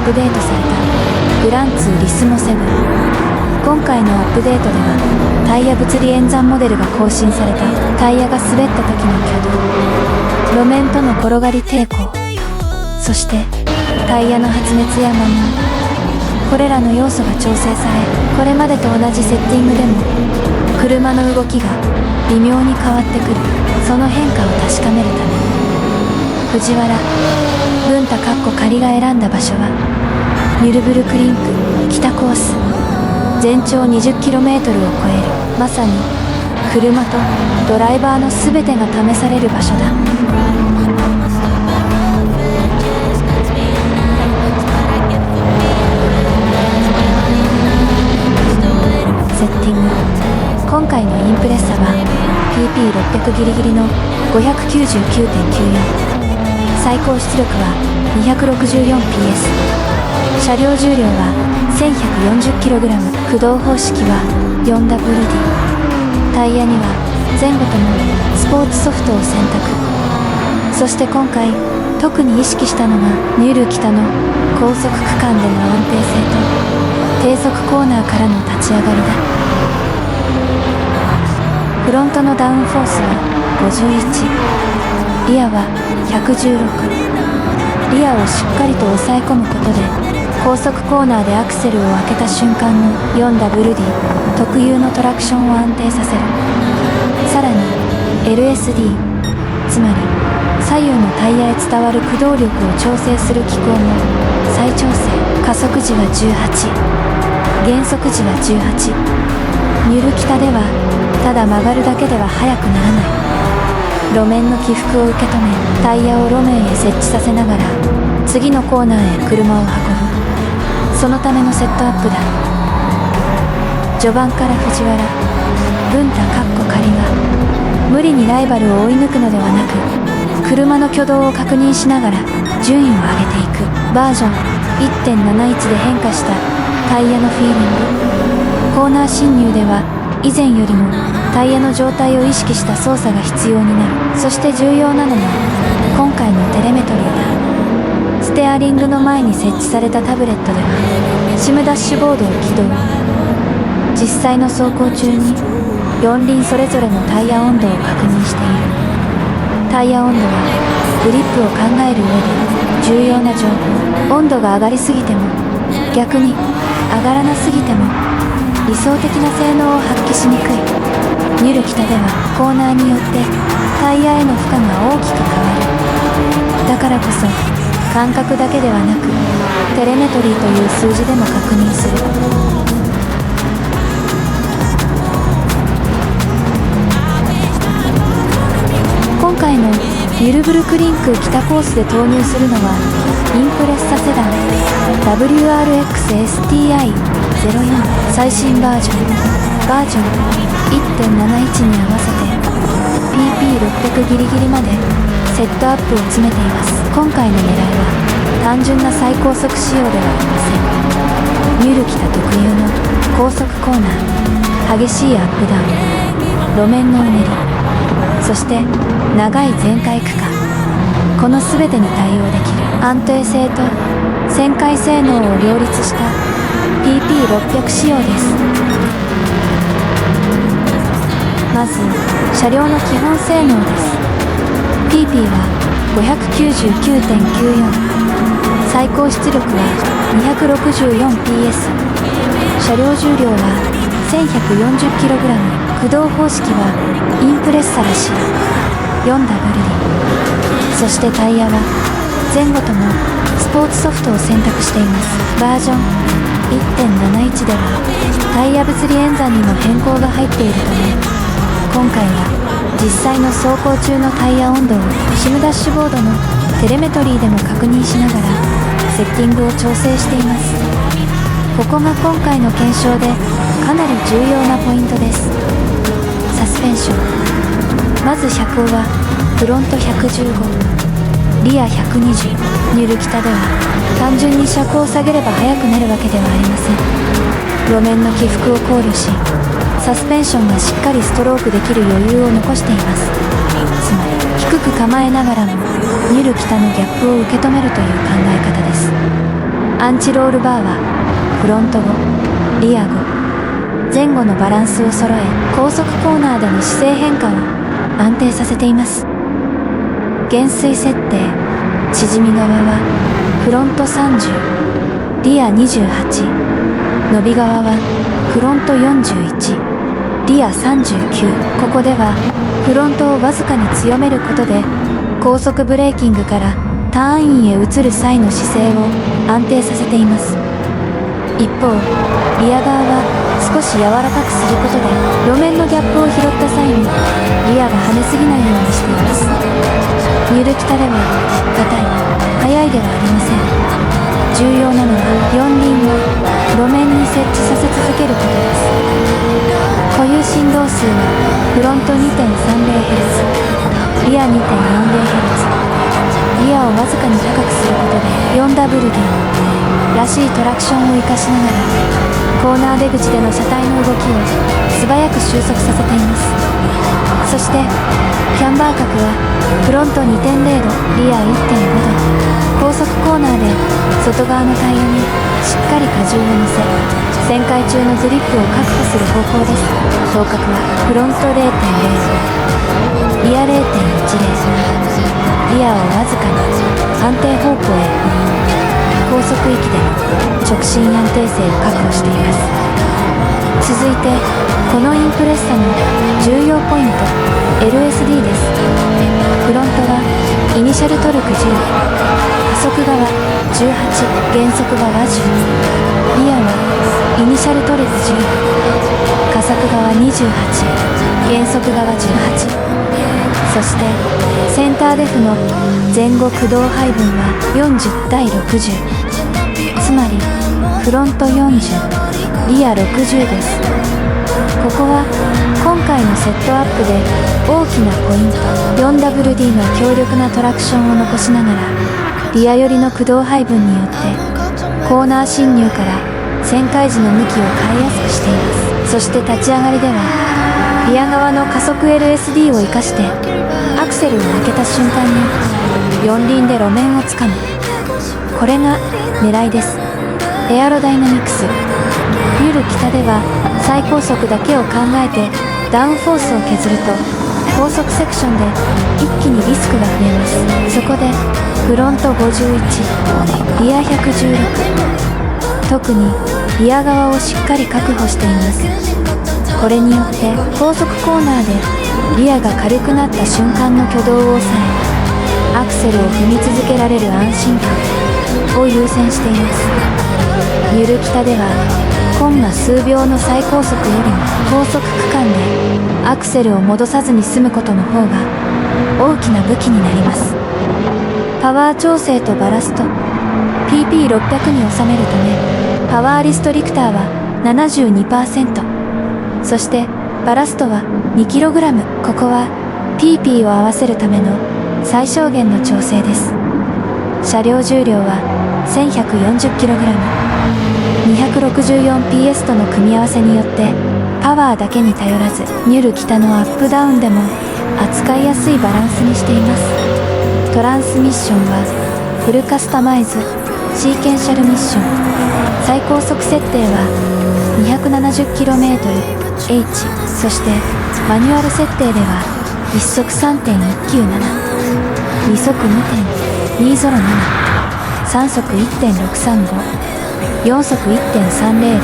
ップデートされたグランツーリスモ7。今回のアップデートではタイヤ物理演算モデルが更新された。タイヤが滑った時の挙動、路面との転がり抵抗、そしてタイヤの発熱や摩耗、これらの要素が調整され、これまでと同じセッティングでも車の動きが微妙に変わってくる。その変化を確かめるため藤原文太仮が選んだ場所はニュルブルクリンク北コース、全長 20km を超える、まさに車とドライバーの全てが試される場所だ。セッティング。今回のインプレッサは PP600 ギリギリの 599.94、 最高出力は 264PS、 車両重量は 1140kg、 駆動方式は 4WD、 タイヤには前後ともスポーツソフトを選択。そして今回特に意識したのがニュル北の高速区間での安定性と低速コーナーからの立ち上がりだ。フロントのダウンフォースは51、リアは116。リアをしっかりと抑え込むことで高速コーナーでアクセルを開けた瞬間の 4WD 特有のトラクションを安定させる。さらに LSD、 つまり左右のタイヤへ伝わる駆動力を調整する機構も再調整。加速時は18、減速時は18。ニュル北ではただ曲がるだけでは速くならない。路面の起伏を受け止め、タイヤを路面へ設置させながら次のコーナーへ車を運ぶ。そのためのセットアップだ。序盤から藤原文太仮が無理にライバルを追い抜くのではなく、車の挙動を確認しながら順位を上げていく。バージョン 1.71 で変化したタイヤのフィーリング。コーナー進入では以前よりもタイヤの状態を意識した操作が必要になる。そして重要なのが今回のテレメトリーだ。ステアリングの前に設置されたタブレットではシムダッシュボードを起動。実際の走行中に4輪それぞれのタイヤ温度を確認している。タイヤ温度はグリップを考える上で重要な情報。温度が上がりすぎても逆に上がらなすぎても理想的な性能を発揮しにくい。ニュル北ではコーナーによってタイヤへの負荷が大きく変わる。だからこそ感覚だけではなくテレメトリーという数字でも確認する。今回のニュルブルクリンク北コースで投入するのはインプレッサセダン WRX-STI-04 最新バージョン 1.71 に合わせて PP600 ギリギリまでセットアップを詰めています。今回の狙いは単純な最高速仕様ではありません。ニュル北特有の高速コーナー、激しいアップダウン、路面のうねり、そして長い全開区間、この全てに対応できる安定性と旋回性能を両立した PP600 仕様です。まず車両の基本性能です。 PP は 599.94、 最高出力は 264PS、 車両重量は 1140kg、 駆動方式はインプレッサらしい 4WD、 そしてタイヤは前後ともスポーツソフトを選択しています。バージョン 1.71 ではタイヤ物理演算にも変更が入っているため、今回は実際の走行中のタイヤ温度をシムダッシュボードのテレメトリーでも確認しながらセッティングを調整しています。ここが今回の検証でかなり重要なポイントです。サスペンション。まず車高はフロント115、リア120。ニュル北では単純に車高を下げれば速くなるわけではありません。路面の起伏を考慮しサスペンションがしっかりストロークできる余裕を残しています。つまり低く構えながらもニュル北のギャップを受け止めるという考え方です。アンチロールバーはフロント後、リア後、前後のバランスを揃え、高速コーナーでの姿勢変化を安定させています。減衰設定、縮み側はフロント30、リア28、伸び側はフロント41、リア39。ここではフロントをわずかに強めることで高速ブレーキングからターンインへ移る際の姿勢を安定させています。一方、リア側は少し柔らかくすることで路面のギャップを拾った際にリアが跳ねすぎないようにしています。ニュルキタでは硬い、速いではありません。重要なのは四輪を路面に設置させ続けることです。固有振動数はフロント 2.30Hz、リア 2.40Hz、リアをわずかに高くすることで 4WD らしいトラクションを生かしながらコーナー出口での車体の動きを素早く収束させています。そしてキャンバー角はフロント 2.0 度、リア 1.5 度、高速コーナーで外側のタイヤにしっかり荷重を乗せ、旋回中のグリップを確保する方向です。頭角はフロント 0.0 度、リア 0.10、リアをわずかに安定方向へ振り、高速域での直進安定性を確保しています。続いてこのインプレッサの重要ポイント LSD です。フロントはイニシャルトルク10、加速側18、減速側10、リアはイニシャルトルク10、加速側28、減速側18。そしてセンターデフの前後駆動配分は40対60、つまりフロント40、リア60です。ここは今回のセットアップで大きなポイント。 4WD の強力なトラクションを残しながらリア寄りの駆動配分によってコーナー進入から旋回時の向きを変えやすくしています。そして立ち上がりではリア側の加速 LSD を生かしてアクセルを開けた瞬間に四輪で路面をつかむ。これが狙いです。エアロダイナミクス。ビュル北では最高速だけを考えてダウンフォースを削ると高速セクションで一気にリスクが増えます。そこでフロント51、リア116、特にリア側をしっかり確保しています。これによって高速コーナーでリアが軽くなった瞬間の挙動を抑え、アクセルを踏み続けられる安心感を優先しています。ゆる北ではコンマ数秒の最高速よりも高速区間でアクセルを戻さずに済むことの方が大きな武器になります。パワー調整とバラスト PP600 に収めるためパワーリストリクターは 72%、そしてバラストは 2kg。 ここは PP を合わせるための最小限の調整です。車両重量は 1140kg、264PS との組み合わせによってパワーだけに頼らずニュル北のアップダウンでも扱いやすいバランスにしています。トランスミッションはフルカスタマイズシーケンシャルミッション。最高速設定は 270km/h。 そしてマニュアル設定では1速 3.197、 2速 2.207、 3速 1.635、4速 1.300、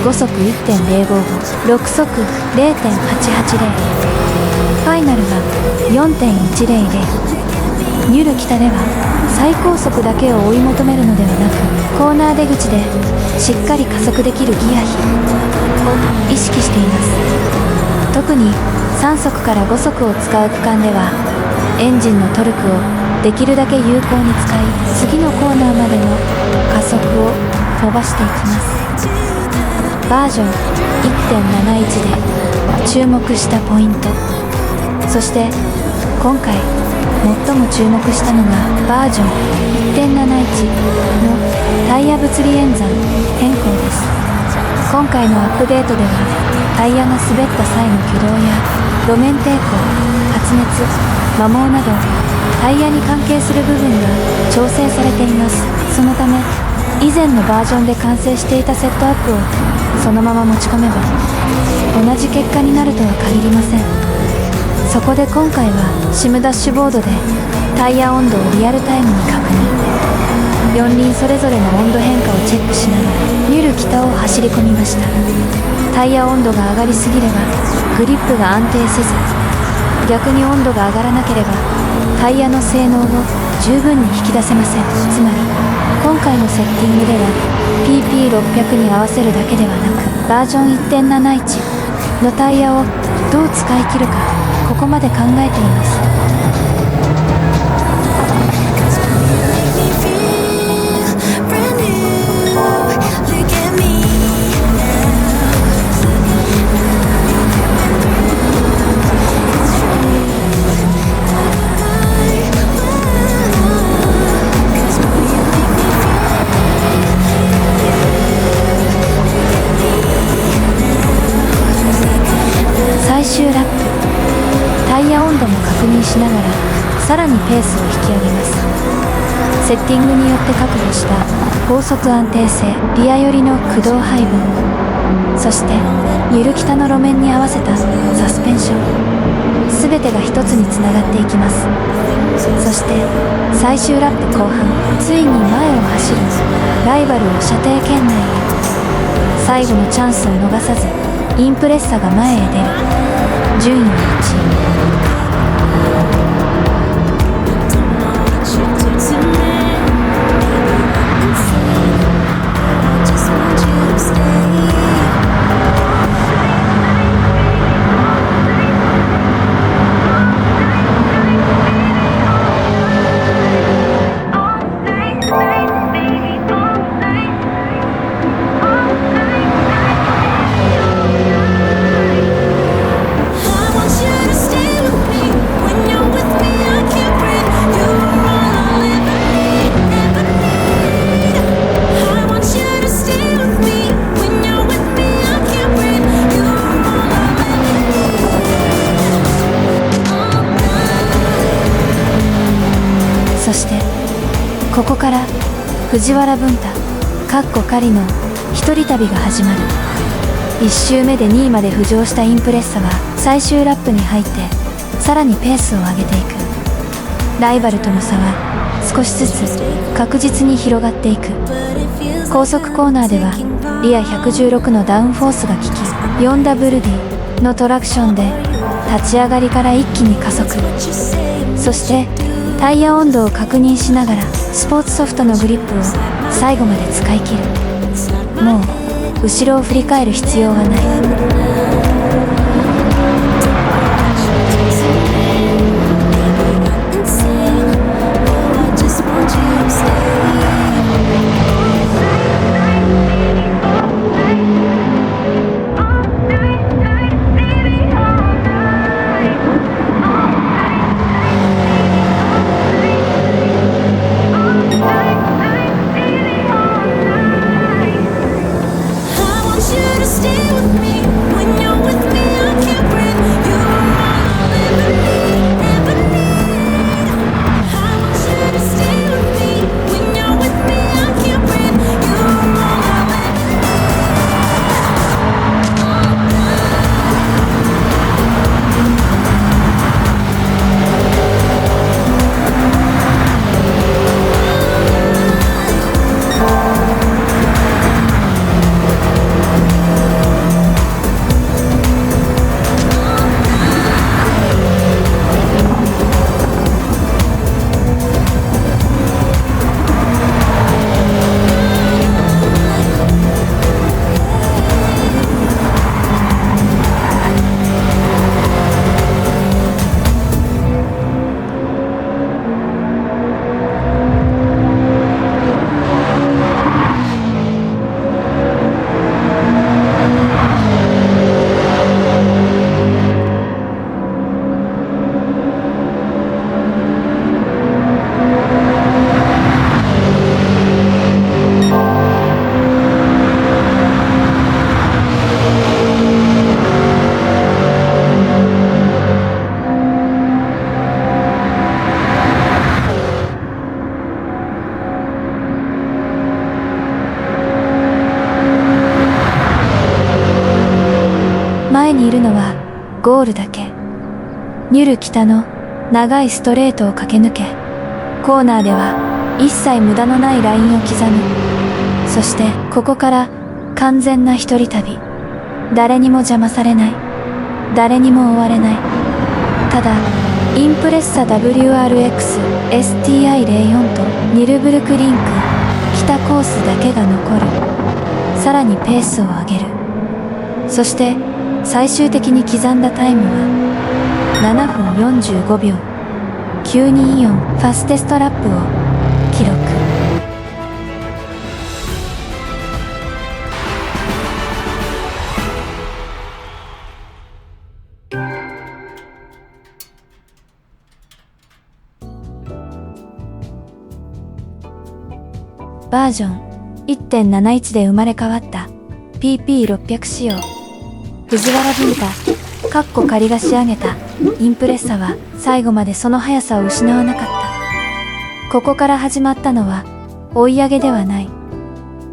5速 1.055、 6速 0.880、 ファイナルは 4.100。 ニュル北では最高速だけを追い求めるのではなくコーナー出口でしっかり加速できるギア比を意識しています。特に3速から5速を使う区間ではエンジンのトルクをできるだけ有効に使い次のコーナーまでの加速を伸ばしていきます。バージョン 1.71 で注目したポイント。そして今回最も注目したのがバージョン 1.71 のタイヤ物理演算変更です。今回のアップデートではタイヤが滑った際の挙動や路面抵抗、発熱、摩耗などタイヤに関係する部分が調整されています。そのため以前のバージョンで完成していたセットアップをそのまま持ち込めば同じ結果になるとは限りません。そこで今回はシムダッシュボードでタイヤ温度をリアルタイムに確認、4輪それぞれの温度変化をチェックしながらニュル北を走り込みました。タイヤ温度が上がりすぎればグリップが安定せず、逆に温度が上がらなければタイヤの性能を十分に引き出せません。つまり今回のセッティングでは PP600 に合わせるだけではなくバージョン 1.71 のタイヤをどう使い切るか、ここまで考えています。最終ラップ、タイヤ温度も確認しながらさらにペースを引き上げます。セッティングによって確保した高速安定性、リア寄りの駆動配分、そしてゆる北の路面に合わせたサスペンション、全てが一つにつながっていきます。そして最終ラップ後半、ついに前を走るライバルを射程圏内へ。最後のチャンスを逃さずインプレッサが前へ出る。順位は1位。そしてここから藤原文太仮の一人旅が始まる。1周目で2位まで浮上したインプレッサは最終ラップに入ってさらにペースを上げていく。ライバルとの差は少しずつ確実に広がっていく。高速コーナーではリア116のダウンフォースが効き、4WD のトラクションで立ち上がりから一気に加速。そしてタイヤ温度を確認しながらスポーツソフトのグリップを最後まで使い切る。もう後ろを振り返る必要はない。Stay with me when you're with ゴールだけ。ニュル北の長いストレートを駆け抜け、コーナーでは一切無駄のないラインを刻む。そしてここから完全な一人旅。誰にも邪魔されない。誰にも追われない。ただ、インプレッサ WRX STI04 とニルブルクリンク北コースだけが残る。さらにペースを上げる。そして最終的に刻んだタイムは7分45秒。924ファステストラップを記録。バージョン 1.71 で生まれ変わった PP600 仕様藤原文太仮が仕上げたインプレッサは最後までその速さを失わなかった。ここから始まったのは追い上げではない。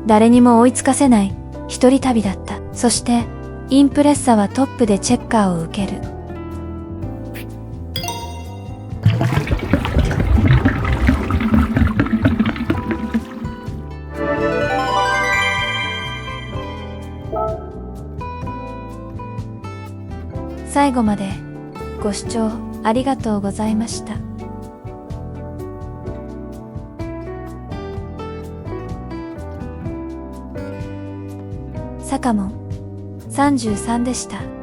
誰にも追いつかせない一人旅だった。そしてインプレッサはトップでチェッカーを受ける。最後までご視聴ありがとうございました。坂門33でした。